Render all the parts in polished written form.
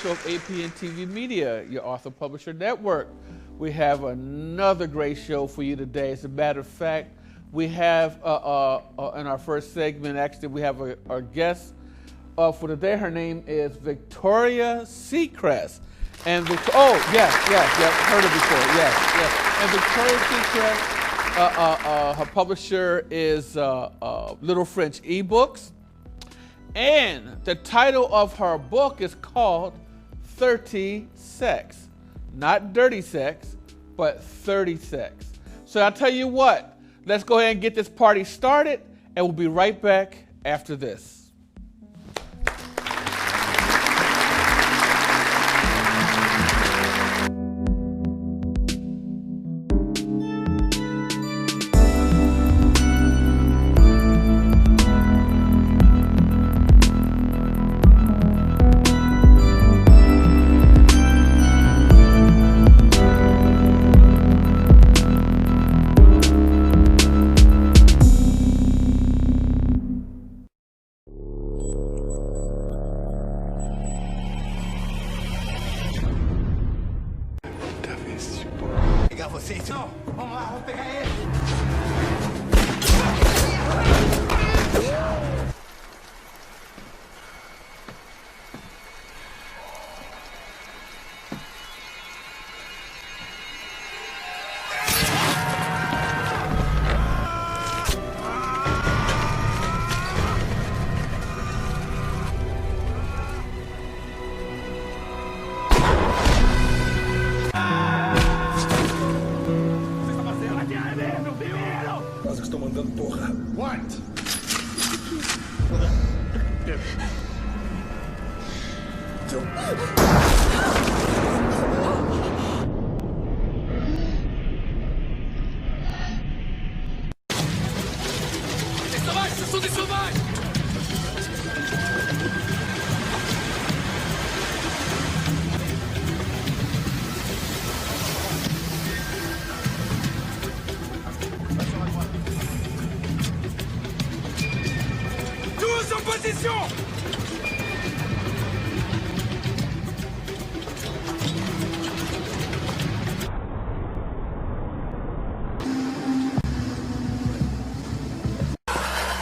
show of APN TV Media, your author publisher network. We have another great show for you today. As a matter of fact, we have in our first segment, actually, we have our guest for today. Her name is Victoria Seacrest. And yes, heard her before, yes. And Victoria Seacrest, her publisher is Little French eBooks. And the title of her book is called 30 Sex. Not dirty sex, but 30 sex. So I'll tell you what, let's go ahead and get this party started, and we'll be right back after this.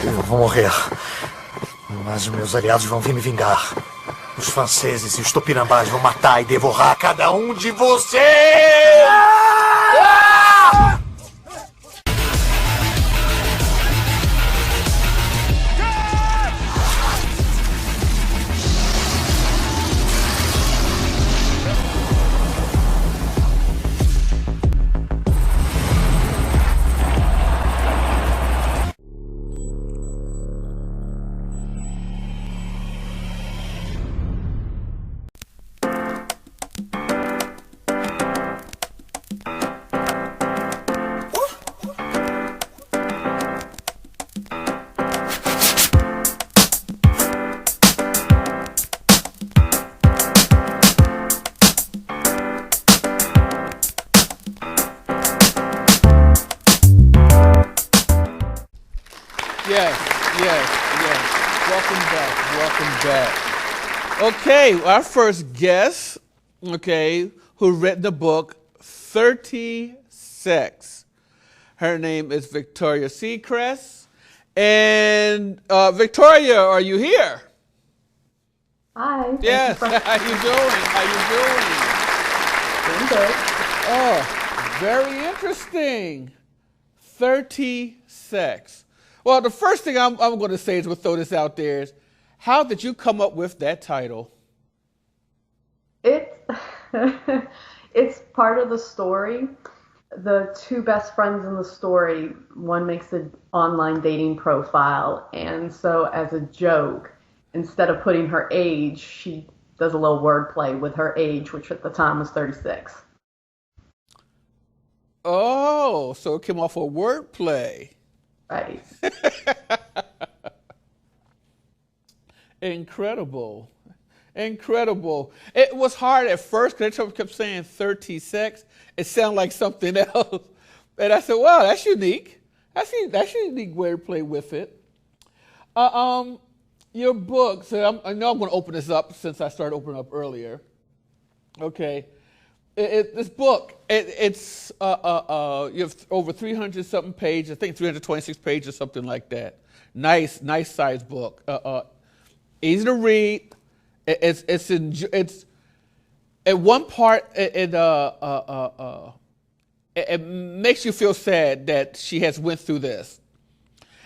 Eu vou morrer, mas os meus aliados vão vir me vingar. Os franceses e os tupinambás vão matar e devorar cada um de vocês! Welcome back. Okay, our first guest, who read the book 30 Sex. Her name is Victoria Seacrest. And Victoria, are you here? Hi. Yes, how you doing? Doing good. Oh, very interesting. 30 Sex. Well, the first thing I'm going to say is we'll throw this out there is, how did you come up with that title? It's part of the story. The two best friends in the story, one makes an online dating profile, and so as a joke, instead of putting her age, she does a little wordplay with her age, which at the time was 36. Oh, so it came off a wordplay. Right. Incredible. It was hard at first because they kept saying 30 sex. It sounded like something else. And I said, wow, that's unique. That's a unique wordplay with it. Your book, so I know I'm going to open this up since I started opening up earlier. Okay. This book, it's you have over 300 something pages. I think 326 pages, something like that. Nice size book. Easy to read. It's at one part it makes you feel sad that she has went through this,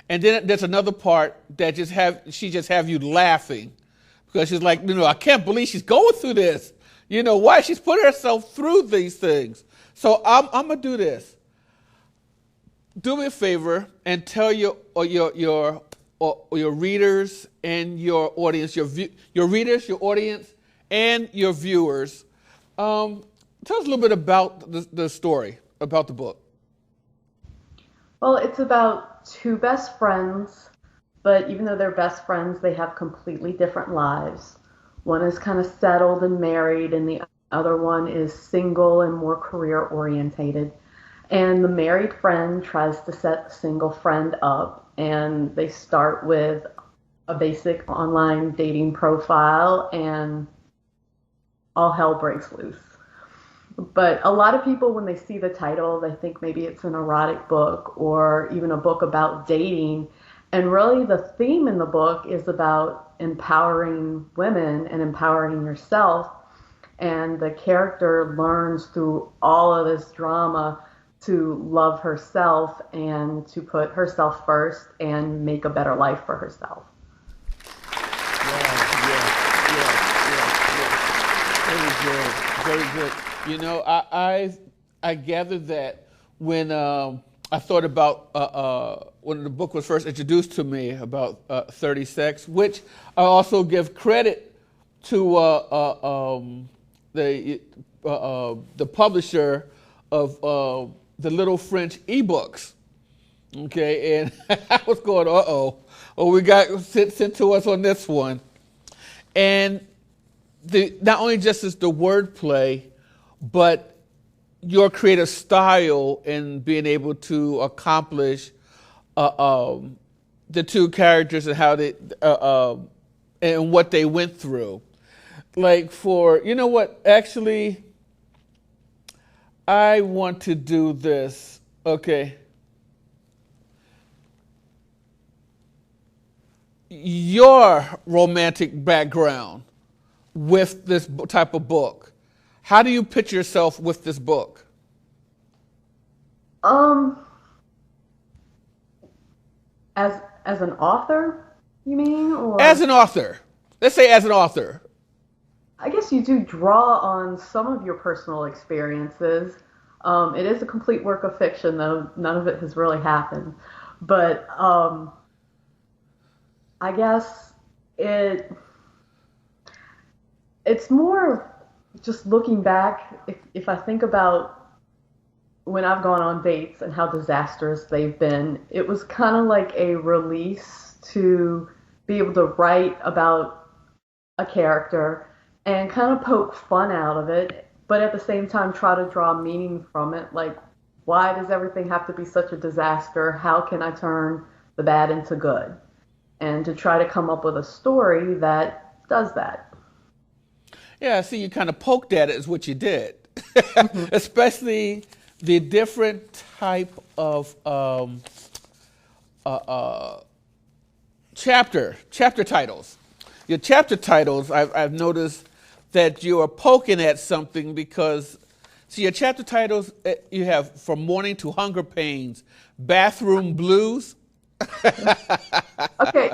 and then there's another part that she just have you laughing because she's like, I can't believe she's going through this. Why she's putting herself through these things. So I'm gonna do this. Do me a favor and tell your readers and your audience, your readers, your audience, and your viewers. Tell us a little bit about the story, about the book. Well, it's about two best friends, but even though they're best friends, they have completely different lives. One is kind of settled and married, and the other one is single and more career orientated. And the married friend tries to set the single friend up, and they start with a basic online dating profile, and all hell breaks loose. But a lot of people, when they see the title, they think maybe it's an erotic book or even a book about dating. And really, the theme in the book is about empowering women and empowering yourself. And the character learns through all of this drama to love herself and to put herself first and make a better life for herself. Yeah. Very good. I gathered that when I thought about when the book was first introduced to me about 30 Sex, which I also give credit to the publisher of the Little French ebooks. Okay, and I was going, we got sent to us on this one, and not only just is the wordplay, but your creative style in being able to accomplish the two characters and how they and what they went through. Like actually, I want to do this. Okay. Your romantic background with this type of book. How do you picture yourself with this book? As an author, you mean? Or As an author. Let's say as an author. I guess you do draw on some of your personal experiences. It is a complete work of fiction, though none of it has really happened. But I guess it's more just looking back. If I think about when I've gone on dates and how disastrous they've been, it was kind of like a release to be able to write about a character and kind of poke fun out of it, but at the same time try to draw meaning from it. Like, why does everything have to be such a disaster? How can I turn the bad into good? And to try to come up with a story that does that. Yeah, I see you kind of poked at it is what you did. Especially the different type of chapter titles. Your chapter titles, I've noticed that you are poking at something because, see, your chapter titles, you have From Morning to Hunger Pains, Bathroom Blues. Okay,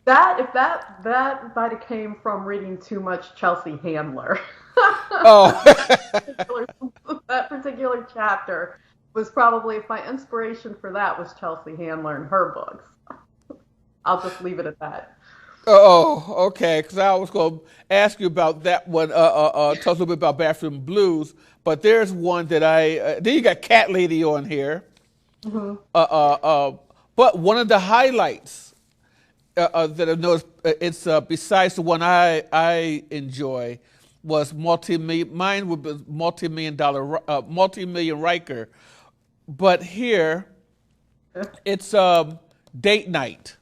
if that might have came from reading too much Chelsea Handler. Oh. That particular chapter was probably, my inspiration for that was Chelsea Handler and her books. I'll just leave it at that. Oh, okay. Because I was going to ask you about that one. Tell us a little bit about Bathroom Blues. But there's one that then you got Cat Lady on here. Mm-hmm. But one of the highlights that I've noticed, it's besides the one I enjoy, was mine would be multi-million Riker. But here, it's Date Night.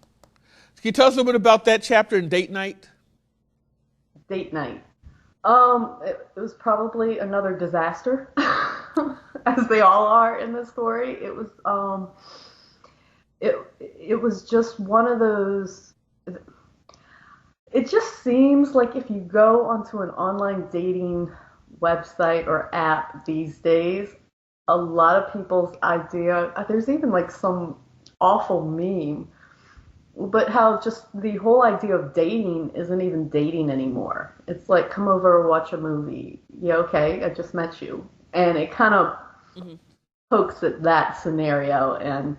Can you tell us a little bit about that chapter in Date Night? Date Night. It was probably another disaster, as they all are in this story. It was just one of those. It just seems like if you go onto an online dating website or app these days, a lot of people's idea, there's even like some awful meme, but how just the whole idea of dating isn't even dating anymore. It's like, come over, watch a movie. Yeah, okay, I just met you. And it kind of Hmm. pokes at that scenario. And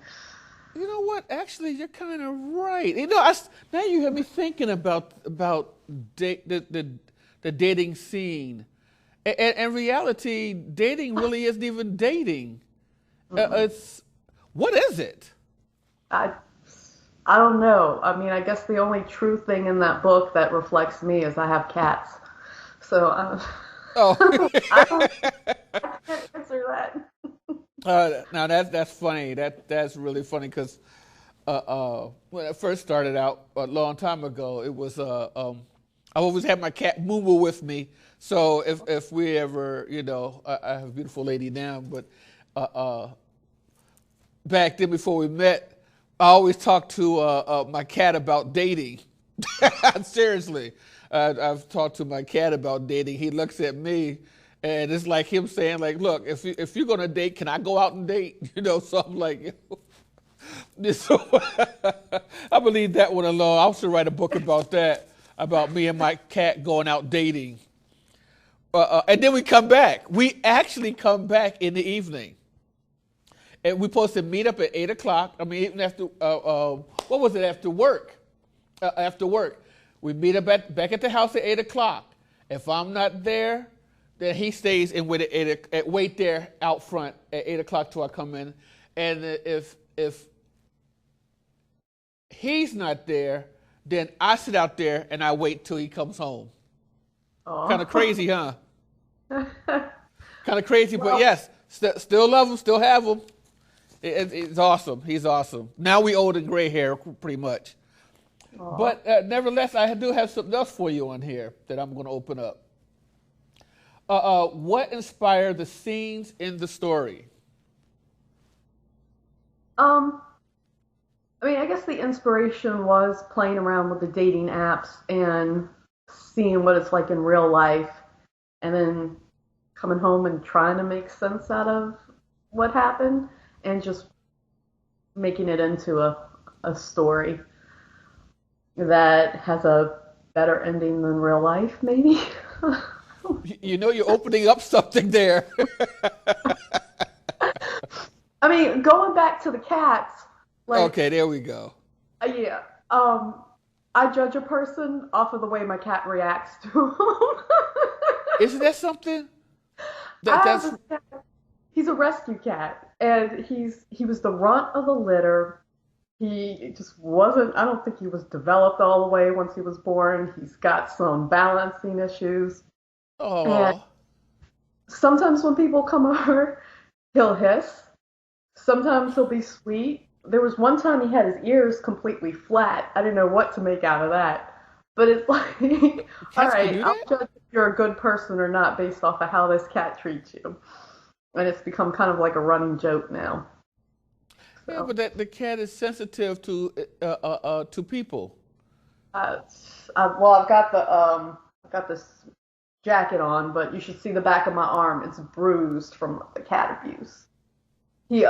You know what? Actually, you're kind of right. Now you have me thinking about the dating scene. And in reality, dating really isn't even dating. It's what is it? I, I don't know. I mean, I guess the only true thing in that book that reflects me is I have cats. So Oh, I don't, I can't answer that. now that's funny. That's really funny because when I first started out a long time ago, it was I always had my cat Moo Moo with me. So if we ever, I have a beautiful lady now, but uh, uh, back then before we met, I always talked to my cat about dating. Seriously, I've talked to my cat about dating. He looks at me, and it's like him saying, like, "Look, if you're gonna date, can I go out and date?" So I'm like, so I believe that one alone. I should write a book about that, about me and my cat going out dating. And then we come back. We actually come back in the evening. And we're supposed to meet up at 8 o'clock. I mean, even after, what was it, after work? After work. We meet up back at the house at 8 o'clock. If I'm not there, then he stays and wait there out front at 8 o'clock till I come in. And if he's not there, then I sit out there and I wait till he comes home. Kind of Oh. crazy, huh? Kind of crazy, but Well, yes, still love him, still have him. It's awesome. He's awesome. Now we old and gray hair, pretty much. oh. But nevertheless, I do have something else for you on here that I'm going to open up. What inspired the scenes in the story? Um, I mean, I guess the inspiration was playing around with the dating apps and seeing what it's like in real life, and then coming home and trying to make sense out of what happened, and just making it into a story that has a better ending than real life, maybe. You're opening up something there. I mean, going back to the cats, like, Okay, there we go. yeah, I judge a person off of the way my cat reacts to them. Isn't that something? I have That's this cat. He's a rescue cat, and he was the runt of the litter. He just wasn't. I don't think he was developed all the way once he was born. He's got some balancing issues, and oh. sometimes when people come over, he'll hiss. Sometimes he'll be sweet. There was one time he had his ears completely flat. I didn't know what to make out of that. But it's like, all Cats can right, do I'll that? judge if you're a good person or not based off of how this cat treats you. And it's become kind of like a running joke now. Yeah, So, but the cat is sensitive to people. uh, well, I've got this jacket on, but you should see the back of my arm. It's bruised from the cat abuse. He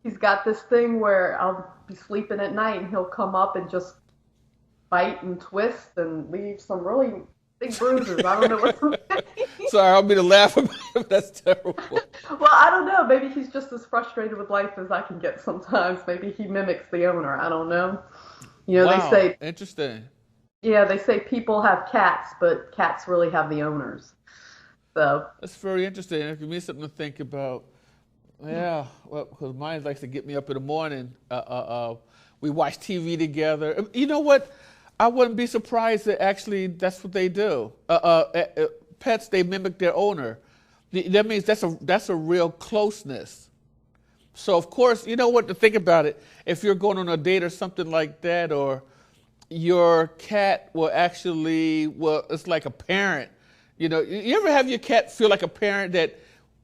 he's got this thing where I'll be sleeping at night and he'll come up and just bite and twist and leave some really big bruises. I don't know what to say. Sorry, I'll be to laugh about it. That's terrible. Well, I don't know. Maybe he's just as frustrated with life as I can get sometimes. Maybe he mimics the owner. I don't know. They Wow, say, interesting. yeah, they say people have cats, but cats really have the owners. So, That's very interesting. It gives me something to think about. Yeah, well, because mine likes to get me up in the morning. We watch TV together. You know what? I wouldn't be surprised that actually that's what they do. Pets, they mimic their owner. That means that's a real closeness. So of course, you know what to think about it. If you're going on a date or something like that, or your cat will actually, well, it's like a parent. You know, you ever have your cat feel like a parent that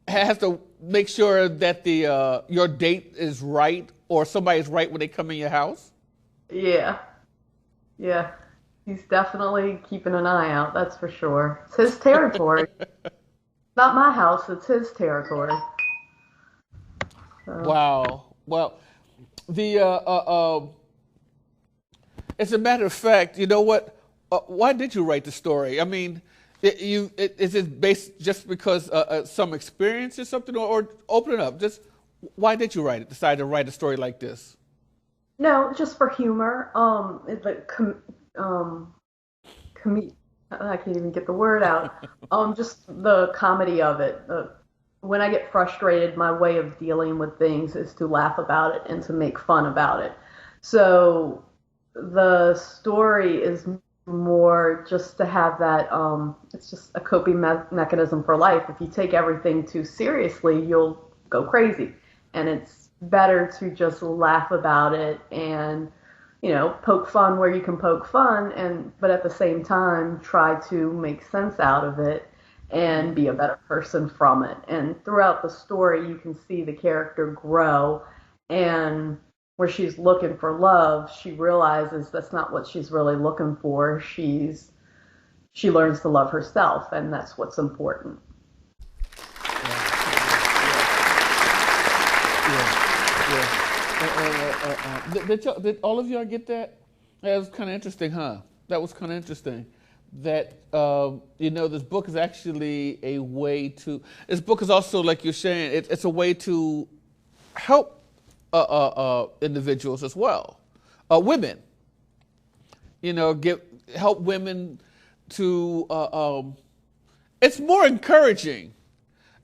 has to make sure that the your date is right or somebody's right when they come in your house? Yeah, yeah. He's definitely keeping an eye out, that's for sure. It's his territory. Not my house, it's his territory. So, Wow. Well, the as a matter of fact, you know what? Why did you write the story? I mean, is it based just because some experience or something, or open it up? Just why did you write it? Decide to write a story like this? no, just for humor. Com- I can't even get the word out. Just the comedy of it. When I get frustrated, my way of dealing with things is to laugh about it and to make fun about it. So the story is more just to have that. It's just a coping mechanism for life. If you take everything too seriously, you'll go crazy, and it's better to just laugh about it and poke fun where you can poke fun, and but at the same time try to make sense out of it and be a better person from it. And throughout the story, you can see the character grow, and where she's looking for love, she realizes that's not what she's really looking for. She learns to love herself, and that's what's important. Yeah. Did all of y'all get that? That was kind of interesting, huh? That was kind of interesting. That this book is actually a way to. This book is also, like you're saying, it's a way to help individuals as well, women. Help women to. It's more encouraging,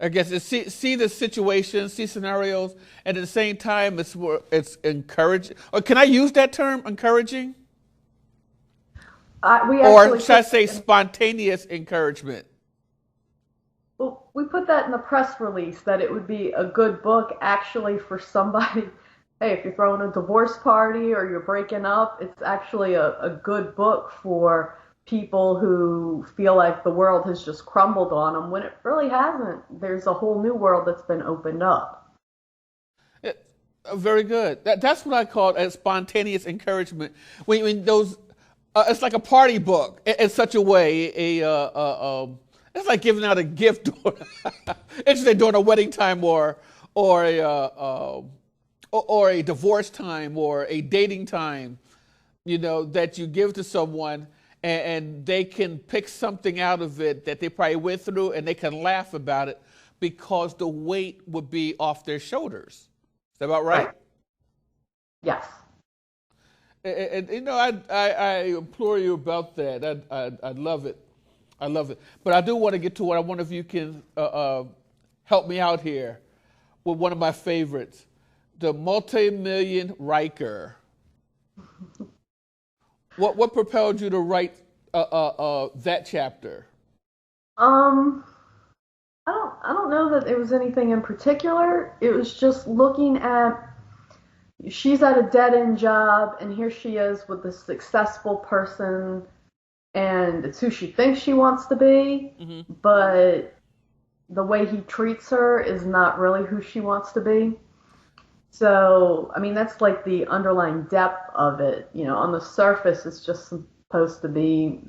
I guess, is see the situation, see scenarios, and at the same time, it's encouraging. Or can I use that term, encouraging? Or should I say spontaneous encouragement? Well, we put that in the press release that it would be a good book actually for somebody. Hey, if you're throwing a divorce party or you're breaking up, it's actually a good book for people who feel like the world has just crumbled on them when it really hasn't. There's a whole new world that's been opened up. Very good. That's what I call a spontaneous encouragement. When those, it's like a party book in such a way. It's like giving out a gift, during a wedding time or a divorce time or a dating time. That you give to someone. And they can pick something out of it that they probably went through, and they can laugh about it because the weight would be off their shoulders. Is that about right? Yes. And I implore you about that. I love it. I love it. But I do want to get to what one of you can help me out here with one of my favorites, the multi-million Riker. What propelled you to write that chapter? I don't know that it was anything in particular. It was just looking at, she's at a dead-end job, and here she is with a successful person, and it's who she thinks she wants to be, but the way he treats her is not really who she wants to be. So, I mean, that's like the underlying depth of it. On the surface, it's just supposed to be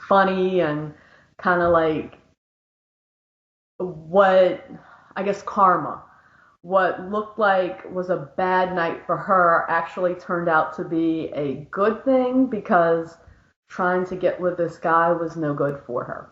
funny and kind of like karma. What looked like was a bad night for her actually turned out to be a good thing because trying to get with this guy was no good for her.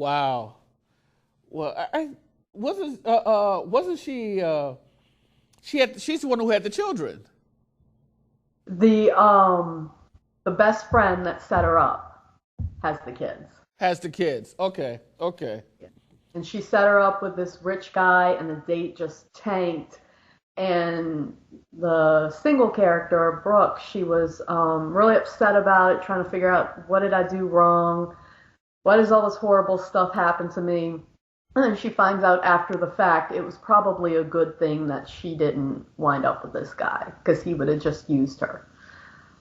Wow. Well, I wasn't she she's the one who had the children. The the best friend that set her up has the kids. Has the kids. Okay. Okay. And she set her up with this rich guy, and the date just tanked. And the single character, Brooke, she was really upset about it, trying to figure out what did I do wrong? Why does all this horrible stuff happen to me? And then she finds out after the fact it was probably a good thing that she didn't wind up with this guy because he would have just used her.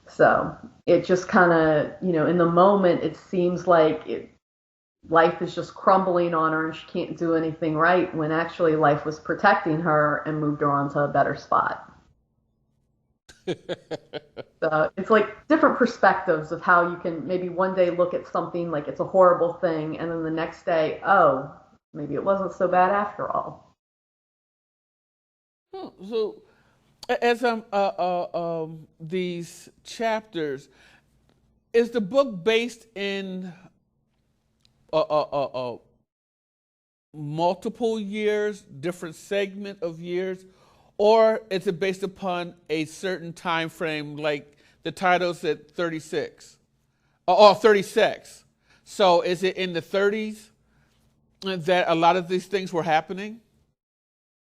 So it just kind of, in the moment, it seems like life is just crumbling on her and she can't do anything right when actually life was protecting her and moved her onto a better spot. So it's like different perspectives of how you can maybe one day look at something like it's a horrible thing and then the next day, oh, maybe it wasn't so bad after all. So, as these chapters, is the book based in multiple years, different segment of years, or is it based upon a certain time frame, like the title said 36, or 36? So, is it in the 30s that a lot of these things were happening?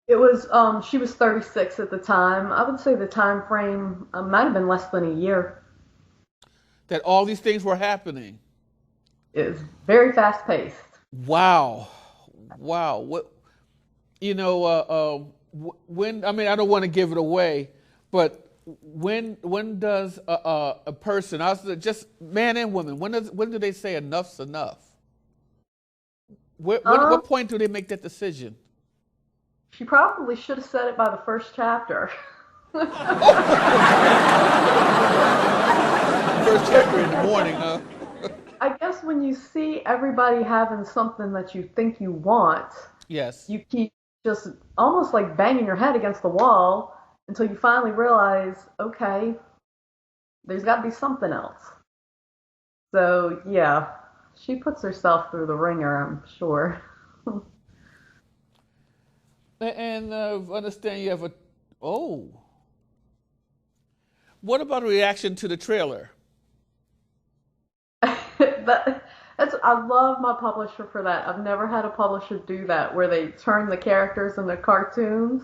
It was she was 36 at the time. I would say the time frame might have been less than a year. That all these things were happening. It was very fast paced. Wow, wow. What when I don't want to give it away, but when does a person, just man and woman, when do they say enough's enough? What point do they make that decision? She probably should have said it by the first chapter. First chapter in the morning, huh? I guess when you see everybody having something that you think you want, Yes. you keep just almost like banging your head against the wall until you finally realize, okay, there's got to be something else. So, yeah, she puts herself through the ringer, I'm sure. And understand you have a. Oh. What about a reaction to the trailer? I love my publisher for that. I've never had a publisher do that where they turn the characters into cartoons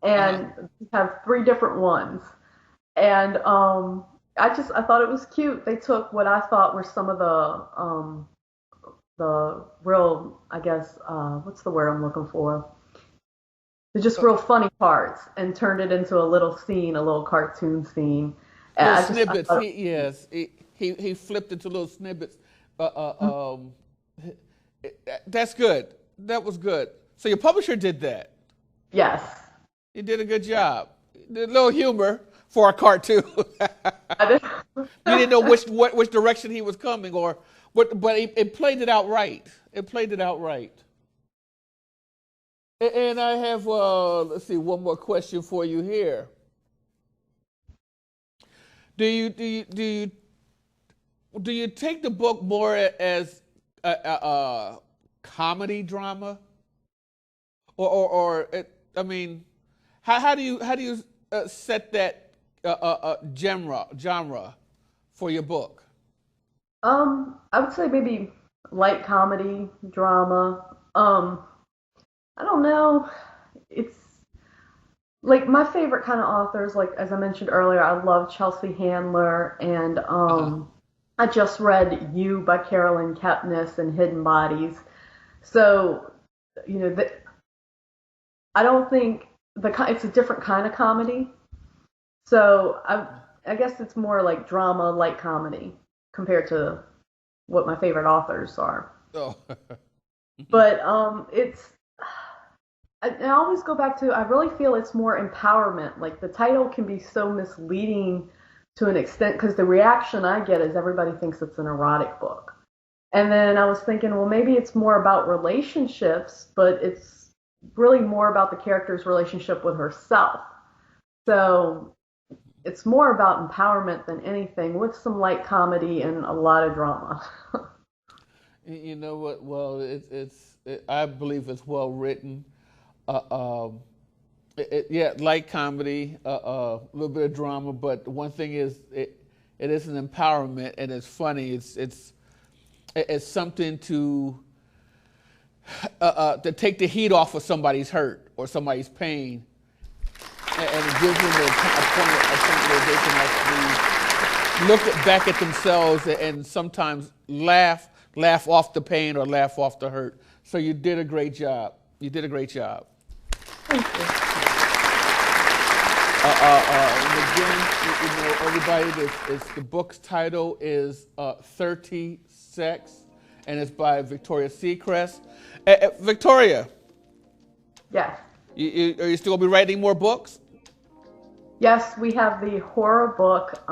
and have three different ones. And I thought it was cute. They took what I thought were some of the real, I guess, what's the word I'm looking for? They're just real funny parts and turned it into a little scene, a little cartoon scene. Little snippets. He flipped into little snippets. That's good. That was good. So your publisher did that. Yes. He did a good job. Did a little humor for a cartoon. You didn't know which direction he was coming, but it played it out right. It played it out right. And I have let's see, one more question for you here. Do you take the book more as a comedy drama, or how do you set that genre for your book? I would say maybe light comedy, drama. I don't know. It's like my favorite kind of authors, like as I mentioned earlier, I love Chelsea Handler, and I just read You by Carolyn Kepnes and Hidden Bodies. So, I don't think it's a different kind of comedy. So I guess it's more like drama, light comedy compared to what my favorite authors are. Oh. But I always go back to, I really feel it's more empowerment. Like the title can be so misleading to an extent because the reaction I get is everybody thinks it's an erotic book. And then I was thinking, well, maybe it's more about relationships, but it's really more about the character's relationship with herself. So it's more about empowerment than anything, with some light comedy and a lot of drama. You know what? Well, I believe it's well written. Yeah, light comedy, a little bit of drama, but one thing is it is an empowerment and it's funny. It's something to take the heat off of somebody's hurt or somebody's pain, and it gives them a point where they can actually look back at themselves and sometimes laugh off the pain or laugh off the hurt. So you did a great job. You did a great job. Thank you. And again, you know, everybody, the book's title is 30 Sex, and it's by Victoria Seacrest. Victoria. Yes. Are you still going to be writing more books? Yes, we have the horror book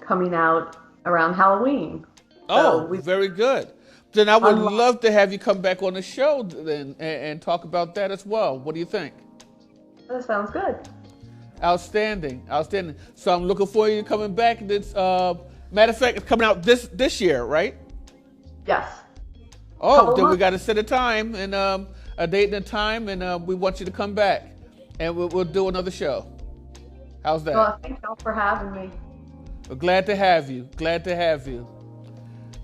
coming out around Halloween. Oh, very good. Then I would love to have you come back on the show then and talk about that as well. What do you think? That sounds good. Outstanding, outstanding. So I'm looking forward to you coming back. This, matter of fact, it's coming out this year, right? Yes. Oh, then we got to set a time and a date and a time, and we want you to come back, and we'll do another show. How's that? Well, thank y'all for having me. We're glad to have you. Glad to have you.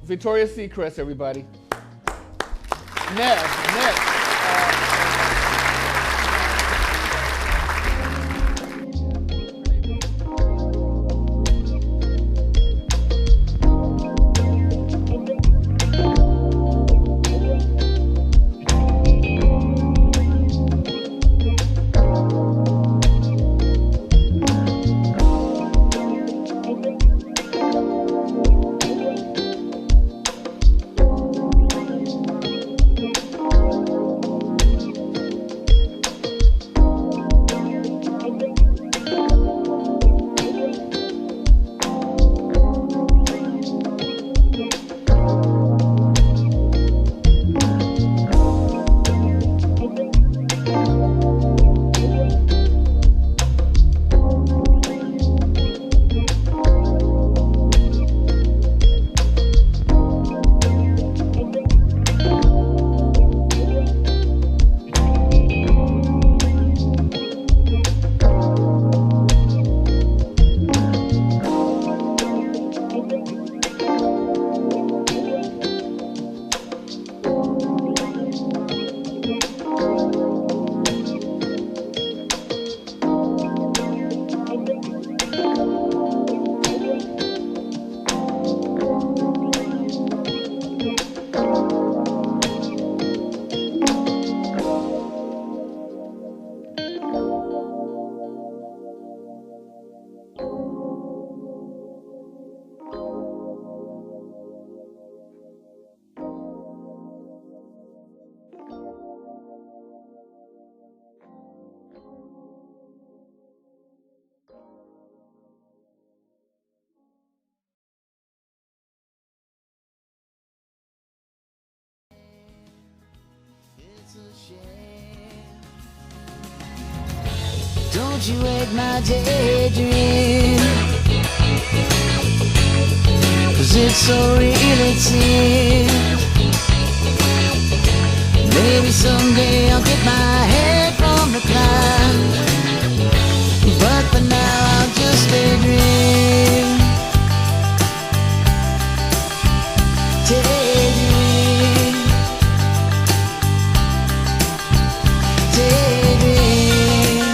Victoria Seacrest, everybody. Next. Don't you wake my daydream, 'cause it's so real it seems. Maybe someday I'll get my head from the clouds, but for now I'll just daydream. Daydream. Daydream.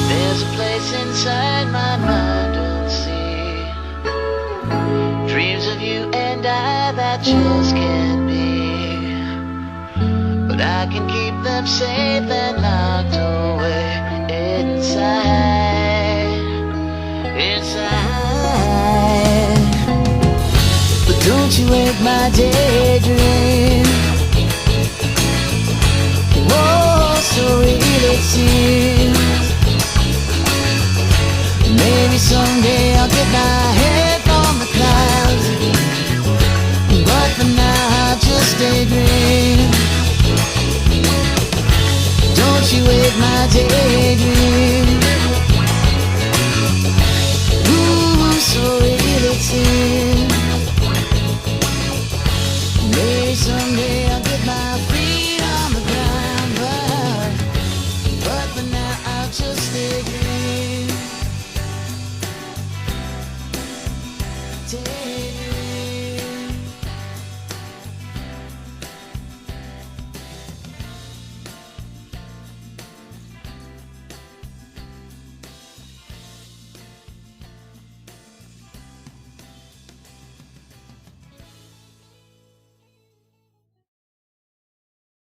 There's a place inside my mind unseen, dreams of you and I that just can't be, but I can keep them safe and locked away inside, inside. But don't you wake my daydream. Oh, so real it seems. Maybe someday I'll get my head from the clouds, but for now I'll just daydream. Don't you with my dead. You